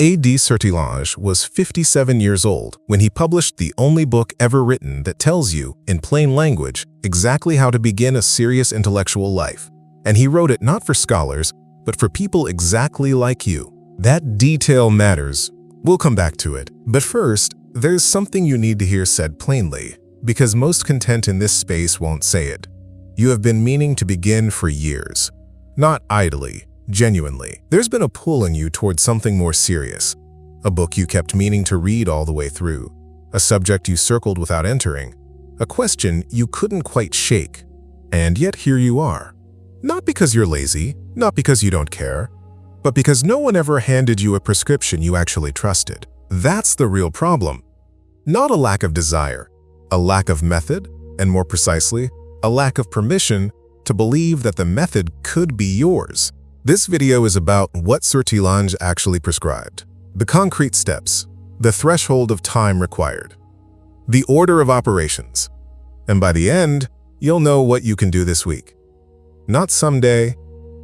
A.D. Sertillanges was 57 years old when he published the only book ever written that tells you, in plain language, exactly how to begin a serious intellectual life. And he wrote it not for scholars, but for people exactly like you. That detail matters. We'll come back to it. But first, there's something you need to hear said plainly, because most content in this space won't say it. You have been meaning to begin for years. Not idly, genuinely. There's been a pull in you towards something more serious. A book you kept meaning to read all the way through. A subject you circled without entering. A question you couldn't quite shake. And yet here you are. Not because you're lazy, not because you don't care, but because no one ever handed you a prescription you actually trusted. That's the real problem. Not a lack of desire, a lack of method, and more precisely, a lack of permission to believe that the method could be yours. This video is about what Sertillanges actually prescribed, the concrete steps, the threshold of time required, the order of operations, and by the end, you'll know what you can do this week. Not someday,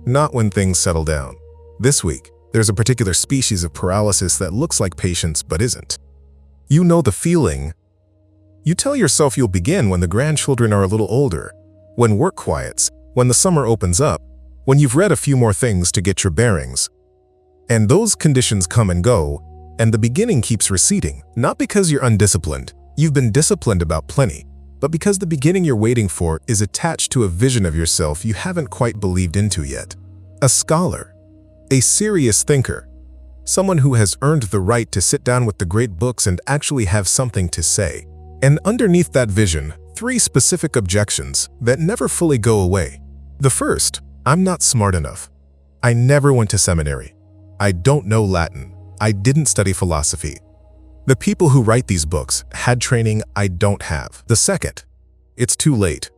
not when things settle down. This week, there's a particular species of paralysis that looks like patience but isn't. You know the feeling. You tell yourself you'll begin when the grandchildren are a little older, when work quiets, when the summer opens up, when you've read a few more things to get your bearings. And those conditions come and go, and the beginning keeps receding, not because you're undisciplined. You've been disciplined about plenty, but because the beginning you're waiting for is attached to a vision of yourself you haven't quite believed into yet. A scholar, a serious thinker, someone who has earned the right to sit down with the great books and actually have something to say. And underneath that vision, 3 specific objections that never fully go away. The first, I'm not smart enough. I never went to seminary. I don't know Latin. I didn't study philosophy. The people who write these books had training I don't have. The second, it's too late.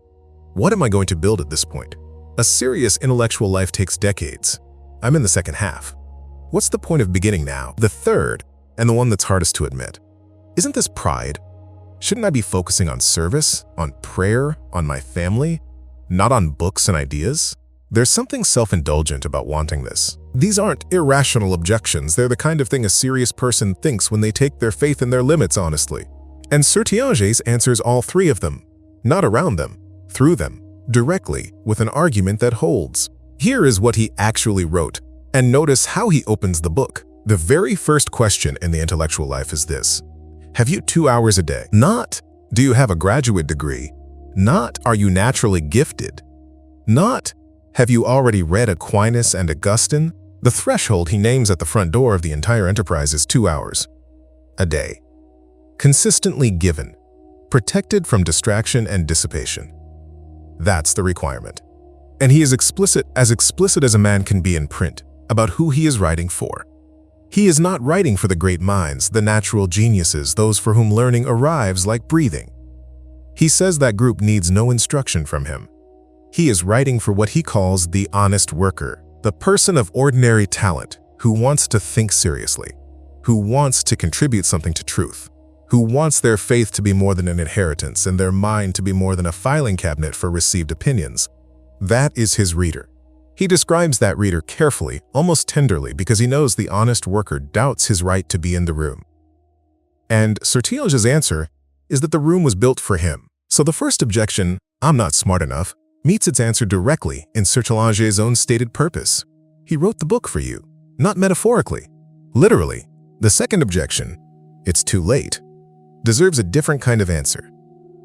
What am I going to build at this point? A serious intellectual life takes decades. I'm in the second half. What's the point of beginning now? The third, and the one that's hardest to admit, isn't this pride? Shouldn't I be focusing on service, on prayer, on my family, not on books and ideas? There's something self-indulgent about wanting this. These aren't irrational objections. They're the kind of thing a serious person thinks when they take their faith in their limits honestly. And Sertillanges answers all 3 of them. Not around them, through them, directly, with an argument that holds. Here is what he actually wrote, and notice how he opens the book. The very first question in the intellectual life is this: have you 2 hours a day? Not, do you have a graduate degree? Not, are you naturally gifted? Not, have you already read Aquinas and Augustine? The threshold he names at the front door of the entire enterprise is 2 hours a day. Consistently given, protected from distraction and dissipation. That's the requirement. And he is explicit as a man can be in print about who he is writing for. He is not writing for the great minds, the natural geniuses, those for whom learning arrives like breathing. He says that group needs no instruction from him. He is writing for what he calls the honest worker, the person of ordinary talent who wants to think seriously, who wants to contribute something to truth, who wants their faith to be more than an inheritance and their mind to be more than a filing cabinet for received opinions. That is his reader. He describes that reader carefully, almost tenderly, because he knows the honest worker doubts his right to be in the room. And Sertillanges' answer is that the room was built for him. So the first objection, I'm not smart enough, meets its answer directly in Sertillanges' own stated purpose. He wrote the book for you, not metaphorically, literally. The second objection, it's too late, deserves a different kind of answer.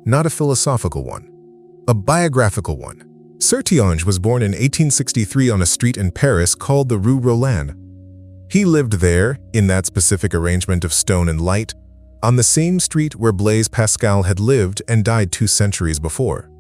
Not a philosophical one, a biographical one. Sertillanges was born in 1863 on a street in Paris called the Rue Roland. He lived there, in that specific arrangement of stone and light, on the same street where Blaise Pascal had lived and died 2 centuries before.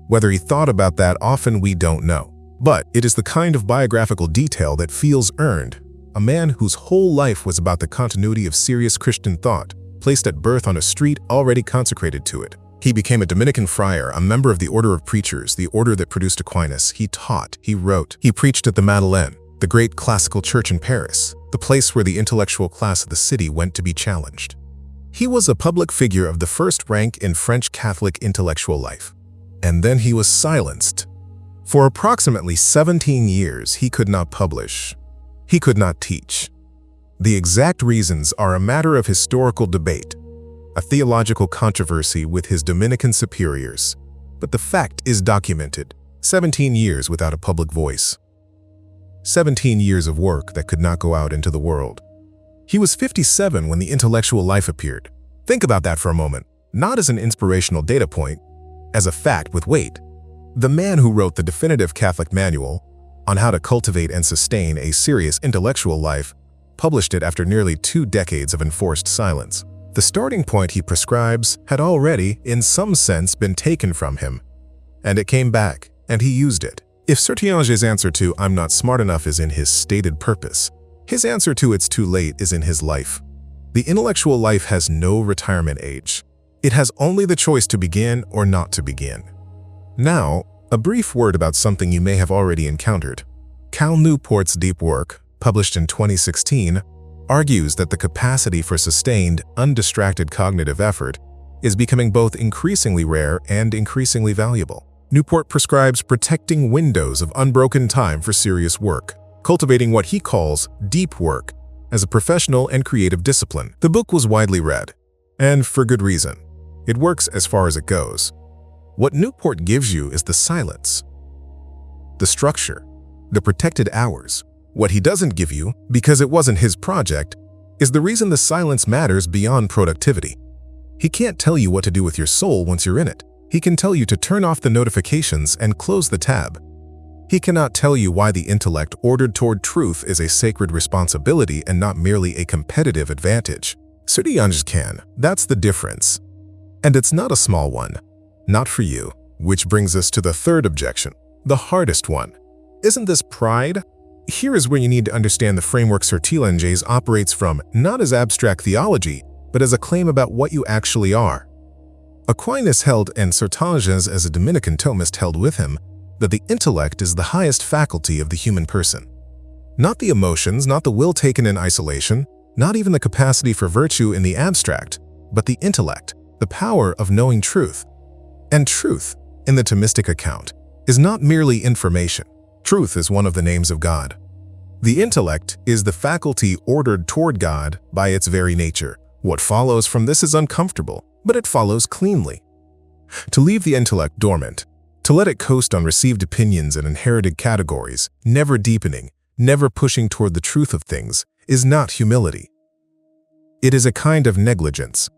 Whether he thought about that often, we don't know. But it is the kind of biographical detail that feels earned. A man whose whole life was about the continuity of serious Christian thought, placed at birth on a street already consecrated to it. He became a Dominican friar, a member of the Order of Preachers, the order that produced Aquinas. He taught, he wrote, he preached at the Madeleine, the great classical church in Paris, the place where the intellectual class of the city went to be challenged. He was a public figure of the first rank in French Catholic intellectual life. And then he was silenced. For approximately 17 years, he could not publish. He could not teach. The exact reasons are a matter of historical debate, a theological controversy with his Dominican superiors. But the fact is documented: 17 years without a public voice. 17 years of work that could not go out into the world. He was 57 when the intellectual life appeared. Think about that for a moment, not as an inspirational data point, as a fact with weight. The man who wrote the definitive Catholic manual on how to cultivate and sustain a serious intellectual life published it after nearly 2 decades of enforced silence. The starting point he prescribes had already, in some sense, been taken from him, and it came back, and he used it. If Sertillanges' answer to "I'm not smart enough" is in his stated purpose, his answer to "it's too late" is in his life. The intellectual life has no retirement age. It has only the choice to begin or not to begin. Now, a brief word about something you may have already encountered. Cal Newport's deep work, published in 2016, argues that the capacity for sustained, undistracted cognitive effort is becoming both increasingly rare and increasingly valuable. Newport prescribes protecting windows of unbroken time for serious work, cultivating what he calls deep work as a professional and creative discipline. The book was widely read, and for good reason. It works as far as it goes. What Newport gives you is the silence, the structure, the protected hours. What he doesn't give you, because it wasn't his project, is the reason the silence matters beyond productivity. He can't tell you what to do with your soul once you're in it. He can tell you to turn off the notifications and close the tab. He cannot tell you why the intellect ordered toward truth is a sacred responsibility and not merely a competitive advantage. Sertillanges can. That's the difference. And it's not a small one. Not for you. Which brings us to the third objection, the hardest one. Isn't this pride? Here is where you need to understand the framework Sertillanges operates from, not as abstract theology, but as a claim about what you actually are. Aquinas held, and Sertillanges as a Dominican Thomist held with him, that the intellect is the highest faculty of the human person. Not the emotions, not the will taken in isolation, not even the capacity for virtue in the abstract, but the intellect, the power of knowing truth. And truth, in the Thomistic account, is not merely information. Truth is one of the names of God. The intellect is the faculty ordered toward God by its very nature. What follows from this is uncomfortable, but it follows cleanly. To leave the intellect dormant, to let it coast on received opinions and inherited categories, never deepening, never pushing toward the truth of things, is not humility. It is a kind of negligence,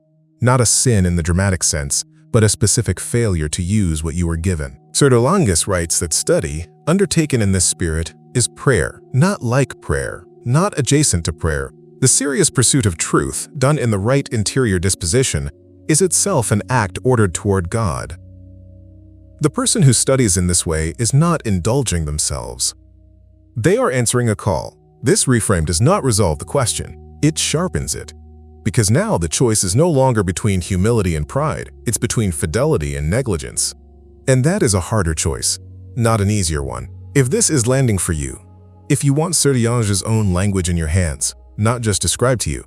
not a sin in the dramatic sense, but a specific failure to use what you were given. Sertillanges writes that study, undertaken in this spirit, is prayer, not like prayer, not adjacent to prayer. The serious pursuit of truth, done in the right interior disposition, is itself an act ordered toward God. The person who studies in this way is not indulging themselves. They are answering a call. This reframe does not resolve the question. It sharpens it. Because now the choice is no longer between humility and pride, it's between fidelity and negligence. And that is a harder choice, not an easier one. If this is landing for you, if you want Sertillanges' own language in your hands, not just described to you,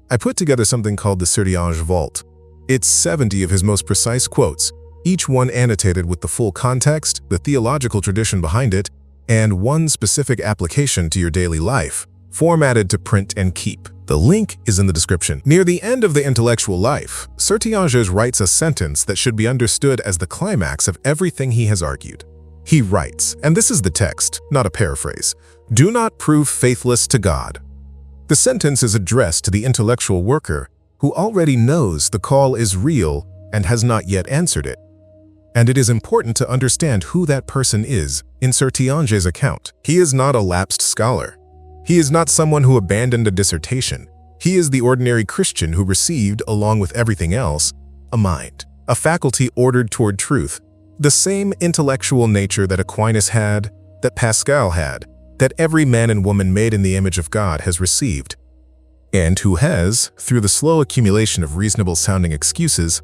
I put together something called the Sertillanges Vault. It's 70 of his most precise quotes, each one annotated with the full context, the theological tradition behind it, and one specific application to your daily life, formatted to print and keep. The link is in the description. Near the end of the intellectual life, Sertillanges writes a sentence that should be understood as the climax of everything he has argued. He writes, and this is the text, not a paraphrase, "Do not prove faithless to God." The sentence is addressed to the intellectual worker who already knows the call is real and has not yet answered it. And it is important to understand who that person is in Sertillanges' account. He is not a lapsed scholar. He is not someone who abandoned a dissertation. He is the ordinary Christian who received, along with everything else, a mind, a faculty ordered toward truth, the same intellectual nature that Aquinas had, that Pascal had, that every man and woman made in the image of God has received, and who has, through the slow accumulation of reasonable-sounding excuses,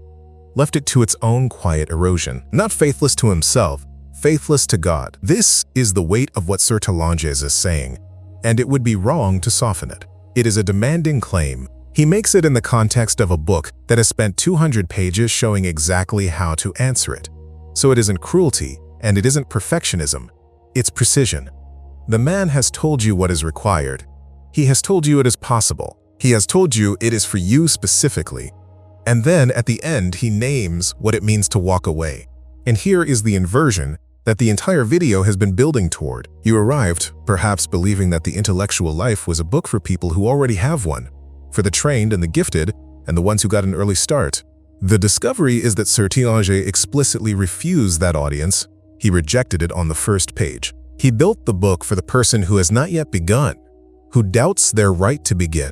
left it to its own quiet erosion. Not faithless to himself, faithless to God. This is the weight of what Sertillanges is saying, and it would be wrong to soften it. It is a demanding claim. He makes it in the context of a book that has spent 200 pages showing exactly how to answer it. So it isn't cruelty, and it isn't perfectionism. It's precision. The man has told you what is required. He has told you it is possible. He has told you it is for you specifically. And then at the end, he names what it means to walk away. And here is the inversion that the entire video has been building toward. You arrived, perhaps believing that the intellectual life was a book for people who already have one, for the trained and the gifted, and the ones who got an early start. The discovery is that Sertillanges explicitly refused that audience. He rejected it on the first page. He built the book for the person who has not yet begun, who doubts their right to begin,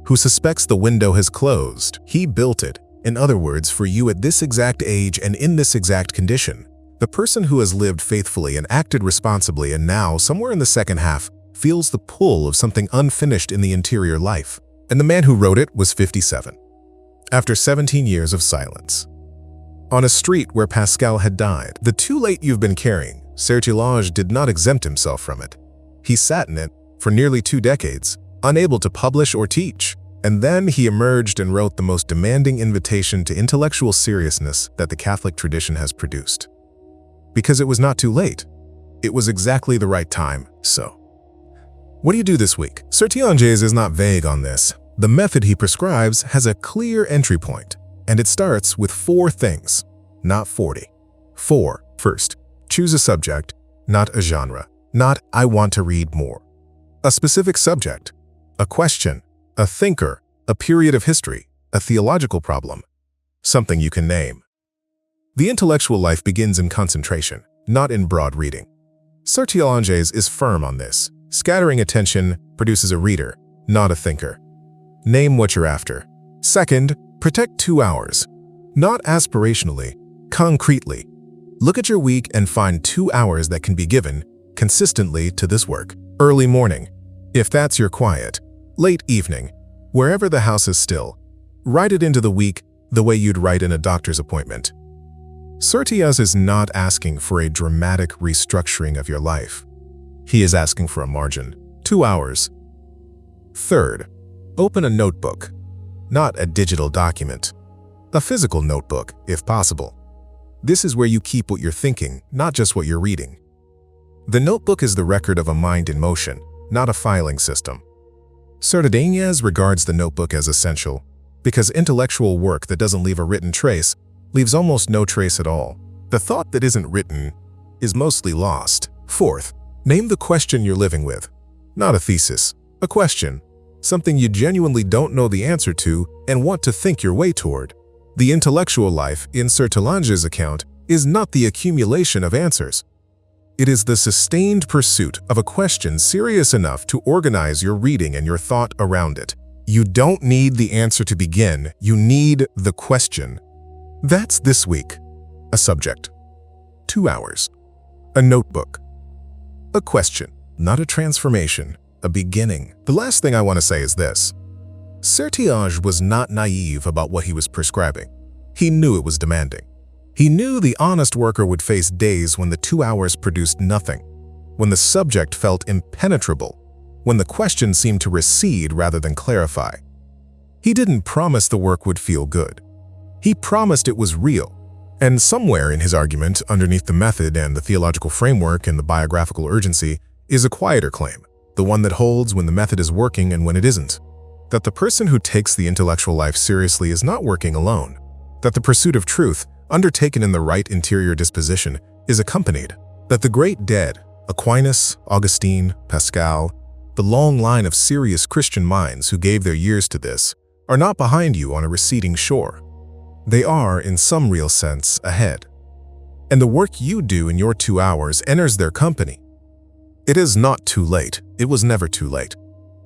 who suspects the window has closed. He built it, in other words, for you at this exact age and in this exact condition. The person who has lived faithfully and acted responsibly and now, somewhere in the second half, feels the pull of something unfinished in the interior life. And the man who wrote it was 57. After 17 years of silence. On a street where Pascal had died, the too late you've been carrying, Sertillanges did not exempt himself from it. He sat in it for nearly 2 decades, unable to publish or teach. And then he emerged and wrote the most demanding invitation to intellectual seriousness that the Catholic tradition has produced. Because it was not too late. It was exactly the right time, so. What do you do this week? Sertillanges is not vague on this. The method he prescribes has a clear entry point, and it starts with 4 things, not 40. 4. First, choose a subject, not a genre, not I want to read more. A specific subject, a question, a thinker, a period of history, a theological problem, something you can name. The intellectual life begins in concentration, not in broad reading. Sertillanges is firm on this. Scattering attention produces a reader, not a thinker. Name what you're after. Second, protect 2 hours. Not aspirationally, concretely. Look at your week and find 2 hours that can be given consistently to this work. Early morning, if that's your quiet. Late evening, wherever the house is still. Write it into the week the way you'd write in a doctor's appointment. Sertillanges is not asking for a dramatic restructuring of your life. He is asking for a margin. 2 hours. Third, open a notebook, not a digital document. A physical notebook, if possible. This is where you keep what you're thinking, not just what you're reading. The notebook is the record of a mind in motion, not a filing system. Sertillanges regards the notebook as essential because intellectual work that doesn't leave a written trace leaves almost no trace at all. The thought that isn't written is mostly lost. Fourth, name the question you're living with. Not a thesis, a question. Something you genuinely don't know the answer to and want to think your way toward. The intellectual life, in Sertillanges' account, is not the accumulation of answers. It is the sustained pursuit of a question serious enough to organize your reading and your thought around it. You don't need the answer to begin, you need the question. That's this week. A subject. 2 hours. A notebook. A question, not a transformation, a beginning. The last thing I want to say is this. Sertillanges was not naive about what he was prescribing. He knew it was demanding. He knew the honest worker would face days when the 2 hours produced nothing, when the subject felt impenetrable, when the question seemed to recede rather than clarify. He didn't promise the work would feel good. He promised it was real. And somewhere in his argument, underneath the method and the theological framework and the biographical urgency, is a quieter claim, the one that holds when the method is working and when it isn't. That the person who takes the intellectual life seriously is not working alone. That the pursuit of truth, undertaken in the right interior disposition, is accompanied. That the great dead, Aquinas, Augustine, Pascal, the long line of serious Christian minds who gave their years to this, are not behind you on a receding shore. They are, in some real sense, ahead. And the work you do in your 2 hours enters their company. It is not too late. It was never too late.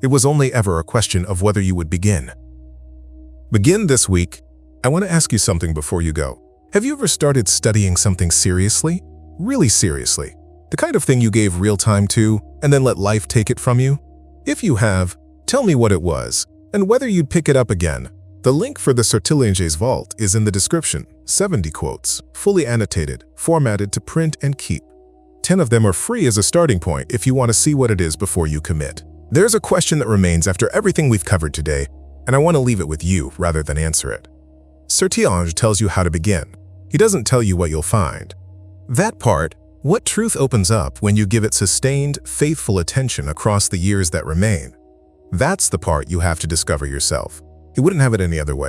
It was only ever a question of whether you would begin. Begin this week. I want to ask you something before you go. Have you ever started studying something seriously? Really seriously? The kind of thing you gave real time to and then let life take it from you? If you have, tell me what it was and whether you'd pick it up again. The link for the Sertillanges Vault is in the description. 70 quotes, fully annotated, formatted to print and keep. 10 of them are free as a starting point if you want to see what it is before you commit. There's a question that remains after everything we've covered today, and I want to leave it with you rather than answer it. Sertillanges tells you how to begin. He doesn't tell you what you'll find. That part, what truth opens up when you give it sustained, faithful attention across the years that remain? That's the part you have to discover yourself. He wouldn't have it any other way.